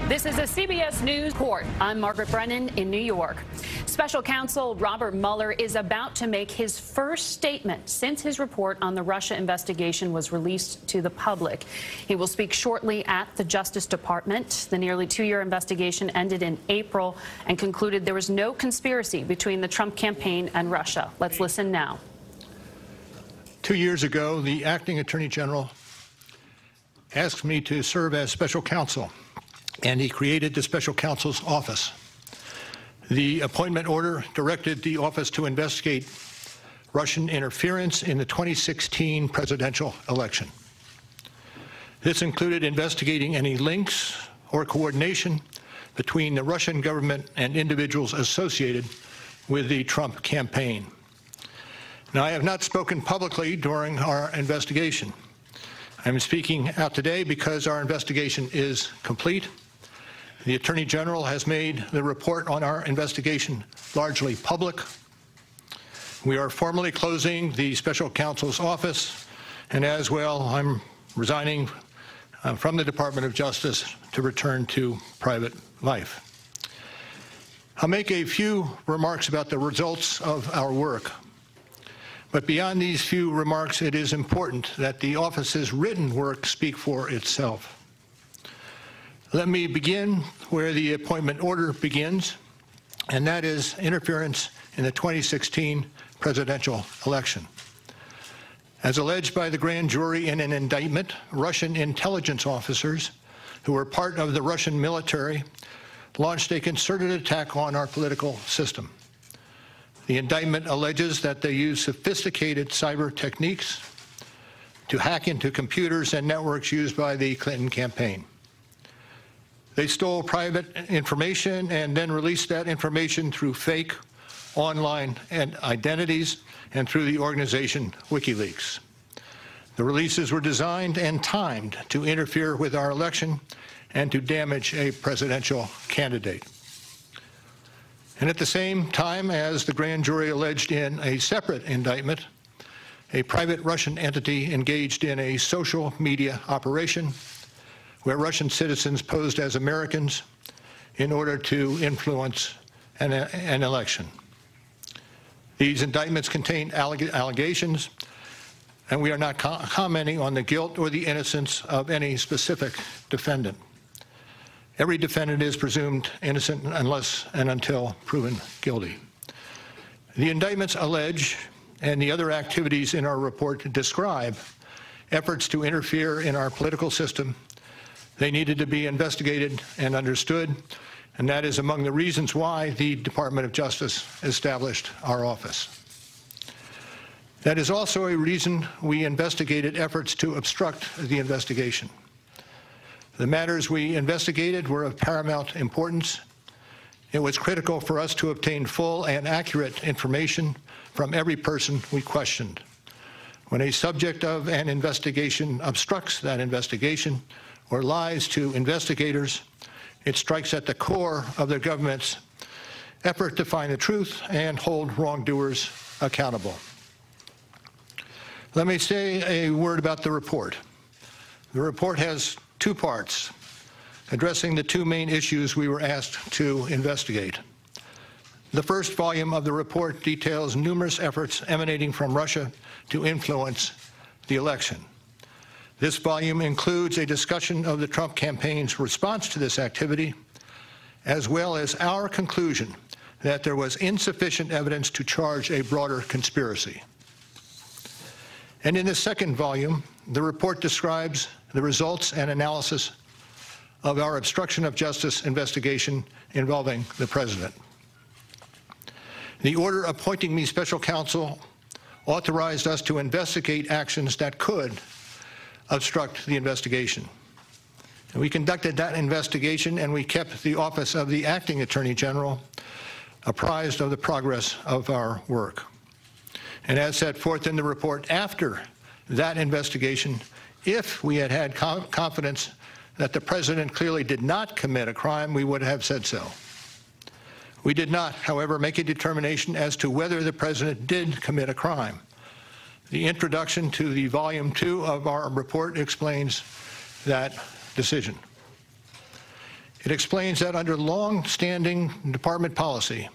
This is a CBS News report. I'm Margaret Brennan in New York. Special counsel Robert Mueller is about to make his first statement since his report on the Russia investigation was released to the public. He will speak shortly at the Justice Department. The nearly two-year investigation ended in April and concluded there was no conspiracy between the Trump campaign and Russia. Let's listen now. 2 years ago, the acting attorney general asked me to serve as special counsel, and he created the special counsel's office. The appointment order directed the office to investigate Russian interference in the 2016 presidential election. This included investigating any links or coordination between the Russian government and individuals associated with the Trump campaign. Now, I have not spoken publicly during our investigation. I'm speaking out today because our investigation is complete. The Attorney General has made the report on our investigation largely public. We are formally closing the special counsel's office, and as well, I'm resigning from the Department of Justice to return to private life. I'll make a few remarks about the results of our work. But beyond these few remarks, it is important that the office's written work speak for itself. Let me begin where the appointment order begins, and that is interference in the 2016 presidential election. As alleged by the grand jury in an indictment, Russian intelligence officers who were part of the Russian military launched a concerted attack on our political system. The indictment alleges that they used sophisticated cyber techniques to hack into computers and networks used by the Clinton campaign. They stole private information and then released that information through fake online identities and through the organization WikiLeaks. The releases were designed and timed to interfere with our election and to damage a presidential candidate. And at the same time, as the grand jury alleged in a separate indictment, a private Russian entity engaged in a social media operation where Russian citizens posed as Americans in order to influence an election. These indictments contain allegations, and we are not commenting on the guilt or the innocence of any specific defendant. Every defendant is presumed innocent unless and until proven guilty. The indictments allege, and the other activities in our report describe, efforts to interfere in our political system. They needed to be investigated and understood, and that is among the reasons why the Department of Justice established our office. That is also a reason we investigated efforts to obstruct the investigation. The matters we investigated were of paramount importance. It was critical for us to obtain full and accurate information from every person we questioned. When a subject of an investigation obstructs that investigation or lies to investigators, it strikes at the core of the government's effort to find the truth and hold wrongdoers accountable. Let me say a word about the report. The report has two parts, addressing the two main issues we were asked to investigate. The first volume of the report details numerous efforts emanating from Russia to influence the election. This volume includes a discussion of the Trump campaign's response to this activity, as well as our conclusion that there was insufficient evidence to charge a broader conspiracy. And in the second volume, the report describes the results and analysis of our obstruction of justice investigation involving the president. The order appointing me special counsel authorized us to investigate actions that could obstruct the investigation. And we conducted that investigation, and we kept the office of the acting attorney general apprised of the progress of our work. And as set forth in the report, after that investigation, if we had had confidence that the president clearly did not commit a crime, we would have said so. We did not, however, make a determination as to whether the president did commit a crime. The introduction to the Volume 2 of our report explains that decision. It explains that under long-standing department policy,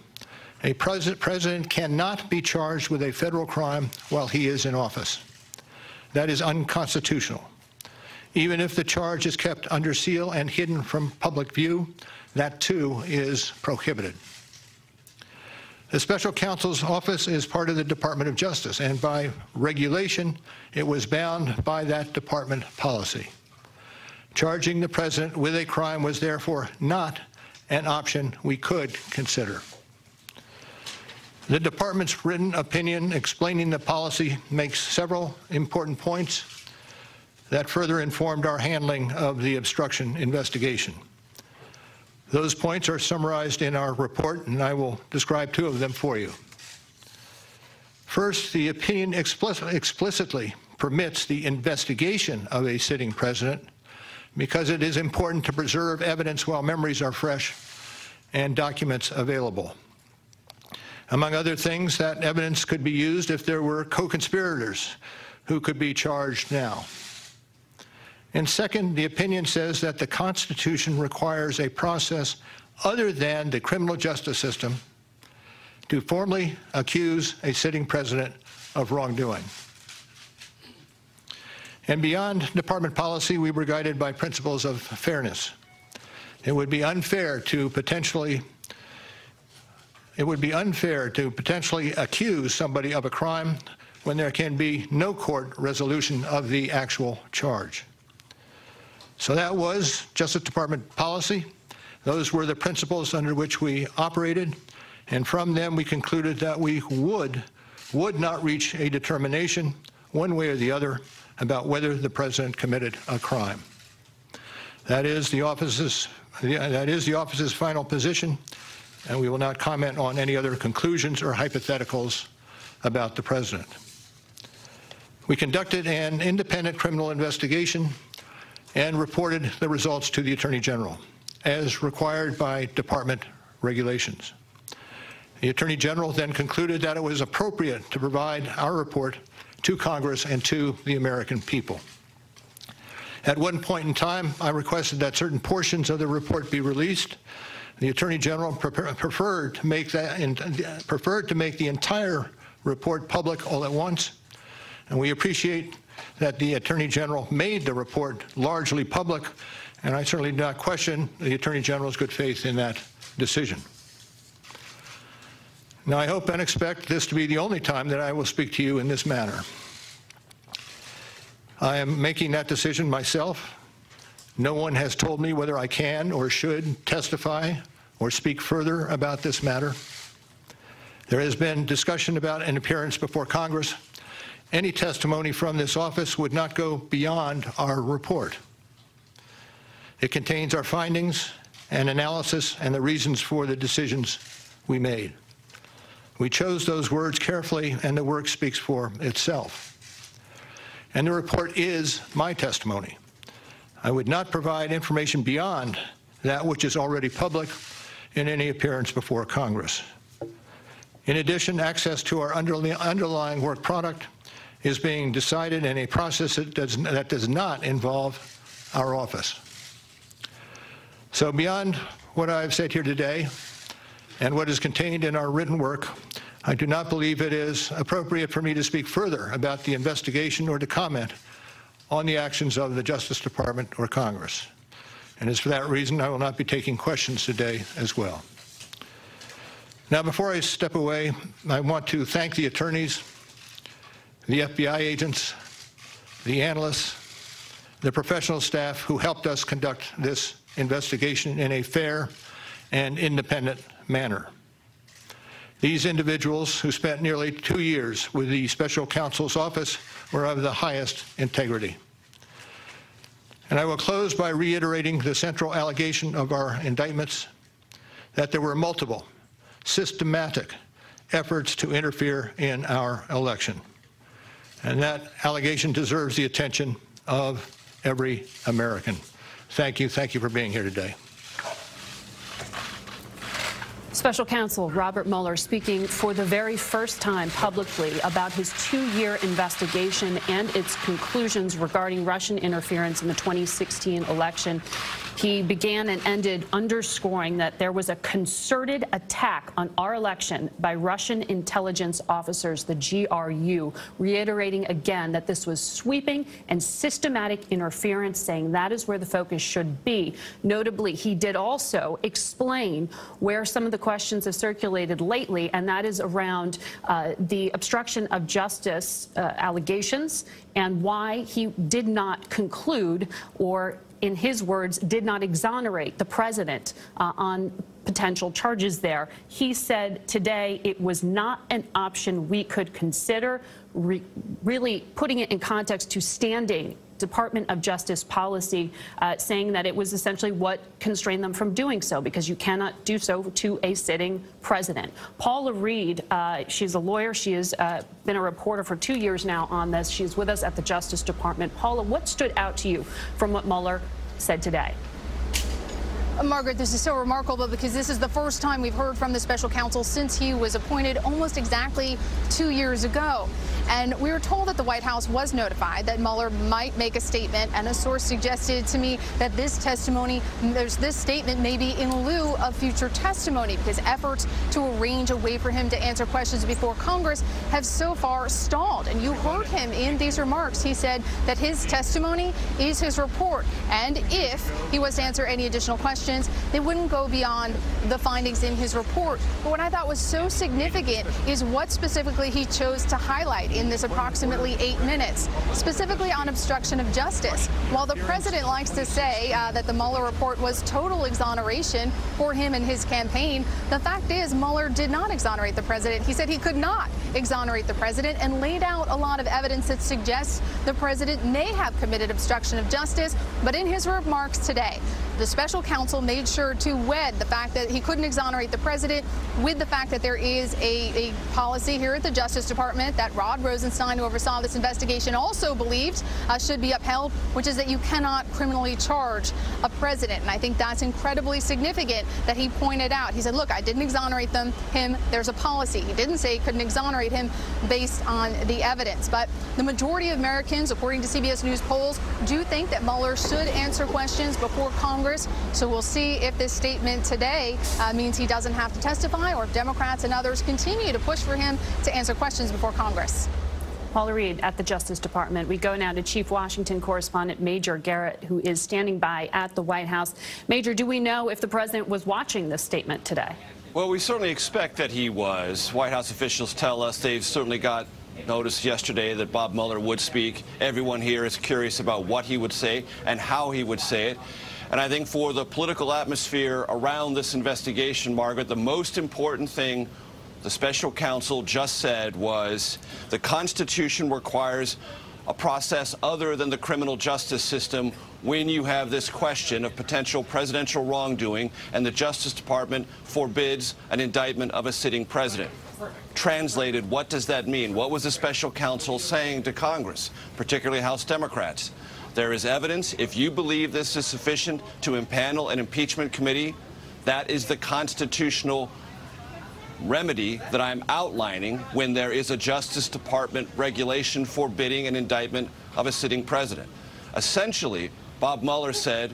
a president cannot be charged with a federal crime while he is in office. That is unconstitutional. Even if the charge is kept under seal and hidden from public view, that too is prohibited. The special counsel's office is part of the Department of Justice, and by regulation, it was bound by that department policy. Charging the president with a crime was therefore not an option we could consider. The department's written opinion explaining the policy makes several important points that further informed our handling of the obstruction investigation. Those points are summarized in our report, and I will describe two of them for you. First, the opinion explicitly permits the investigation of a sitting president because it is important to preserve evidence while memories are fresh and documents available. Among other things, that evidence could be used if there were co-conspirators who could be charged now. And second, the opinion says that the Constitution requires a process other than the criminal justice system to formally accuse a sitting president of wrongdoing. And beyond department policy, we were guided by principles of fairness. It would be unfair to potentially accuse somebody of a crime when there can be no court resolution of the actual charge. So that was Justice Department policy. Those were the principles under which we operated, and from them we concluded that we would not reach a determination one way or the other about whether the president committed a crime. That is the office's final position, and we will not comment on any other conclusions or hypotheticals about the president. We conducted an independent criminal investigation and reported the results to the Attorney General, as required by department regulations. The Attorney General then concluded that it was appropriate to provide our report to Congress and to the American people. At one point in time, I requested that certain portions of the report be released. The Attorney General preferred to make the entire report public all at once, and we appreciate that the Attorney General made the report largely public, and I certainly do not question the Attorney General's good faith in that decision. Now, I hope and expect this to be the only time that I will speak to you in this manner. I am making that decision myself. No one has told me whether I can or should testify or speak further about this matter. There has been discussion about an appearance before Congress. Any testimony from this office would not go beyond our report. It contains our findings and analysis and the reasons for the decisions we made. We chose those words carefully, and the work speaks for itself. And the report is my testimony. I would not provide information beyond that which is already public in any appearance before Congress. In addition, access to our underlying work product is being decided in a process that does not involve our office. So beyond what I've said here today and what is contained in our written work, I do not believe it is appropriate for me to speak further about the investigation or to comment on the actions of the Justice Department or Congress. And it's for that reason I will not be taking questions today as well. Now, before I step away, I want to thank the attorneys, the FBI agents, the analysts, the professional staff who helped us conduct this investigation in a fair and independent manner. These individuals, who spent nearly 2 years with the special counsel's office, were of the highest integrity. And I will close by reiterating the central allegation of our indictments, that there were multiple, systematic efforts to interfere in our election. And that allegation deserves the attention of every American. Thank you. Thank you for being here today. Special Counsel Robert Mueller speaking for the very first time publicly about his 2-year investigation and its conclusions regarding Russian interference in the 2016 election. He began and ended underscoring that there was a concerted attack on our election by Russian intelligence officers, the GRU, reiterating again that this was sweeping and systematic interference, saying that is where the focus should be. Notably, he did also explain where some of the questions have circulated lately, and that is around the obstruction of justice allegations and why he did not conclude, or in his words, did not exonerate the president on potential charges there. He said today it was not an option we could consider, really putting it in context to standing Department of Justice policy, saying that it was essentially what constrained them from doing so, because you cannot do so to a sitting president. Paula Reed, she's a lawyer. She has been a reporter for 2 years now on this. She's with us at the Justice Department. Paula, what stood out to you from what Mueller said today? Margaret, this is so remarkable because this is the first time we've heard from the special counsel since he was appointed almost exactly 2 years ago. And we were told that the White House was notified that Mueller might make a statement, and a source suggested to me that this statement may be in lieu of future testimony, because efforts to arrange a way for him to answer questions before Congress have so far stalled. And you heard him in these remarks. He said that his testimony is his report, and if he was to answer any additional questions, they wouldn't go beyond the findings in his report. But what I thought was so significant is what specifically he chose to highlight in this approximately 8 minutes, specifically on obstruction of justice. While the president likes to say that the Mueller report was total exoneration for him and his campaign, the fact is Mueller did not exonerate the president. He said he could not exonerate the president and laid out a lot of evidence that suggests the president may have committed obstruction of justice. But in his remarks today, the special counsel made sure to wed the fact that he couldn't exonerate the president with the fact that there is a policy here at the Justice Department that Rod Rosenstein, who oversaw this investigation, also believed should be upheld, which is that you cannot criminally charge a president. And I think that's incredibly significant that he pointed out. He said, look, I didn't exonerate him. There's a policy. He didn't say he couldn't exonerate him based on the evidence. But the majority of Americans, according to CBS News polls, do think that Mueller should answer questions before Congress. So we'll see if this statement today means he doesn't have to testify, or if Democrats and others continue to push for him to answer questions before Congress. Paula Reed at the Justice Department. We go now to Chief Washington Correspondent Major Garrett, who is standing by at the White House. Major, do we know if the president was watching this statement today? Well, we certainly expect that he was. White House officials tell us they've certainly got notice yesterday that Bob Mueller would speak. Everyone here is curious about what he would say and how he would say it. And I think for the political atmosphere around this investigation, Margaret, the most important thing the special counsel just said was the Constitution requires a process other than the criminal justice system when you have this question of potential presidential wrongdoing, and the Justice Department forbids an indictment of a sitting president. Translated, what does that mean? What was the special counsel saying to Congress, particularly House Democrats? There is evidence. If you believe this is sufficient to impanel an impeachment committee, that is the constitutional remedy that I'm outlining when there is a Justice Department regulation forbidding an indictment of a sitting president. Essentially, Bob Mueller said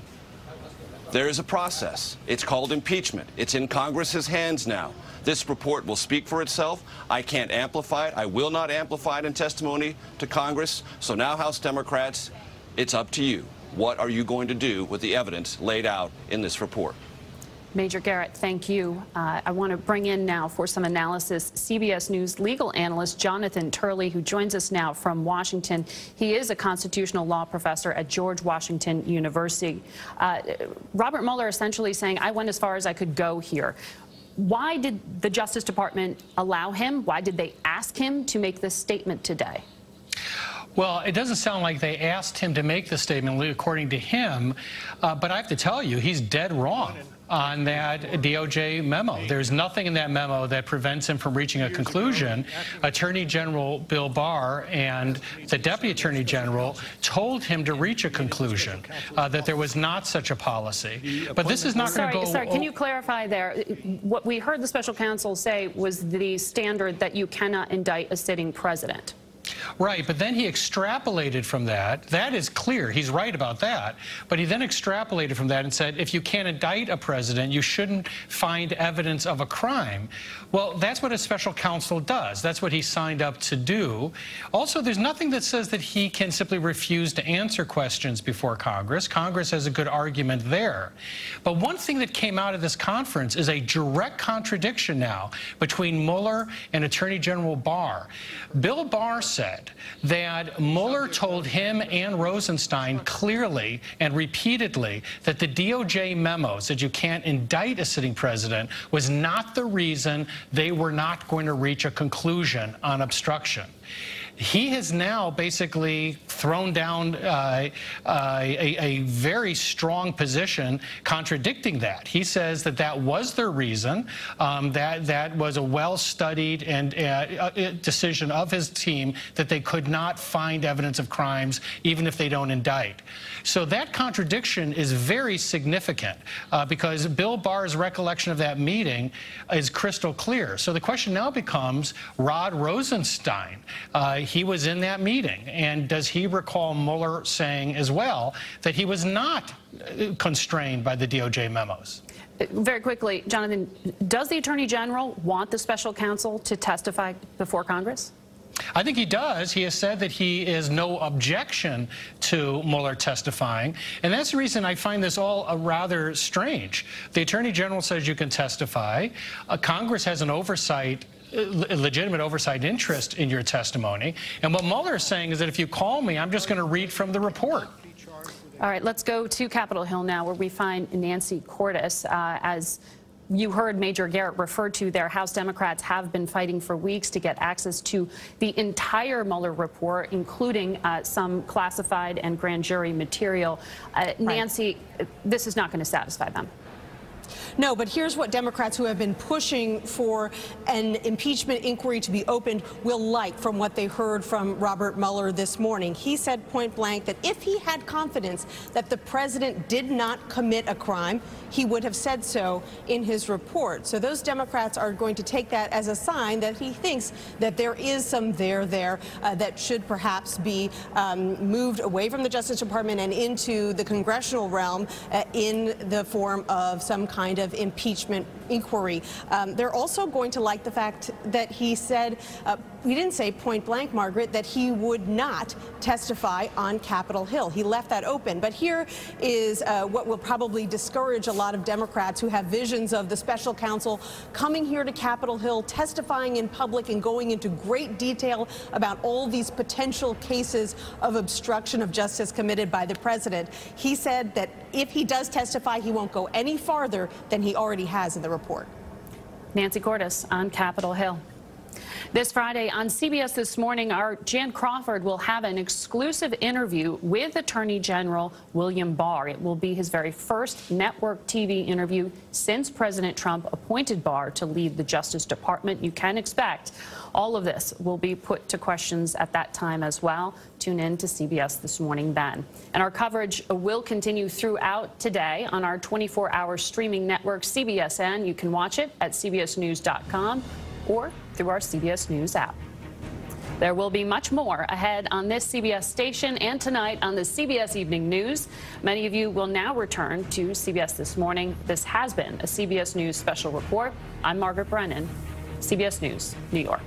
there is a process. It's called impeachment. It's in Congress's hands now. This report will speak for itself. I can't amplify it. I will not amplify it in testimony to Congress. So now, House Democrats, it's up to you. What are you going to do with the evidence laid out in this report? Major Garrett, thank you. I want to bring in now for some analysis CBS News legal analyst Jonathan Turley, who joins us now from Washington. He is a constitutional law professor at George Washington University. Robert Mueller essentially saying, I went as far as I could go here. Why did the Justice Department allow him? Why did they ask him to make this statement today? Well, it doesn't sound like they asked him to make the statement, according to him. But I have to tell you, he's dead wrong on that DOJ memo. There's nothing in that memo that prevents him from reaching a conclusion. Attorney General Bill Barr and the Deputy Attorney General told him to reach a conclusion, that there was not such a policy. But this is not going to go... Sorry, can you clarify there? What we heard the special counsel say was the standard that you cannot indict a sitting president. Right, but then he extrapolated from that. That is clear. He's right about that. But he then extrapolated from that and said, if you can't indict a president, you shouldn't find evidence of a crime. Well, that's what a special counsel does. That's what he signed up to do. Also, there's nothing that says that he can simply refuse to answer questions before Congress. Congress has a good argument there. But one thing that came out of this conference is a direct contradiction now between Mueller and Attorney General Barr. Bill Barr said that Mueller told him and Rosenstein clearly and repeatedly that the DOJ memos that you can't indict a sitting president was not the reason they were not going to reach a conclusion on obstruction. He has now basically thrown down a very strong position contradicting that. He says that that was their reason, that was a well-studied and decision of his team that they could not find evidence of crimes even if they don't indict. So that contradiction is very significant because Bill Barr's recollection of that meeting is crystal clear. So the question now becomes Rod Rosenstein. He was in that meeting, and does he recall Mueller saying as well that he was not constrained by the DOJ memos? Very quickly, Jonathan, does the Attorney General want the special counsel to testify before Congress? I think he does. He has said that he is no objection to Mueller testifying, and that's the reason I find this all rather strange. The Attorney General says you can testify. Congress has an oversight, legitimate oversight interest in your testimony, and what Mueller is saying is that if you call me, I'm just going to read from the report. All right, let's go to Capitol Hill now, where we find Nancy Cordes. As you heard Major Garrett refer to, their House Democrats have been fighting for weeks to get access to the entire Mueller report, including some classified and grand jury material. Nancy, this is not going to satisfy them. No, but here's what Democrats who have been pushing for an impeachment inquiry to be opened will like from what they heard from Robert Mueller this morning. He said point blank that if he had confidence that the president did not commit a crime, he would have said so in his report. So those Democrats are going to take that as a sign that he thinks that there is some there that should perhaps be moved away from the Justice Department and into the congressional realm in the form of some kind of impeachment inquiry. They're also going to like the fact that he said, he didn't say point blank, Margaret, that he would not testify on Capitol Hill. He left that open. But here is what will probably discourage a lot of Democrats who have visions of the special counsel coming here to Capitol Hill, testifying in public and going into great detail about all these potential cases of obstruction of justice committed by the president. He said that if he does testify, he won't go any farther than he already has in the report. Nancy Cordes on Capitol Hill. This Friday on CBS This Morning, our Jan Crawford will have an exclusive interview with Attorney General William Barr. It will be his very first network TV interview since President Trump appointed Barr to lead the Justice Department. You can expect all of this will be put to questions at that time as well. Tune in to CBS This Morning then. And our coverage will continue throughout today on our 24-hour streaming network, CBSN. You can watch it at cbsnews.com or through our CBS News app. There will be much more ahead on this CBS station and tonight on the CBS Evening News. Many of you will now return to CBS This Morning. This has been a CBS News special report. I'm Margaret Brennan, CBS News, New York.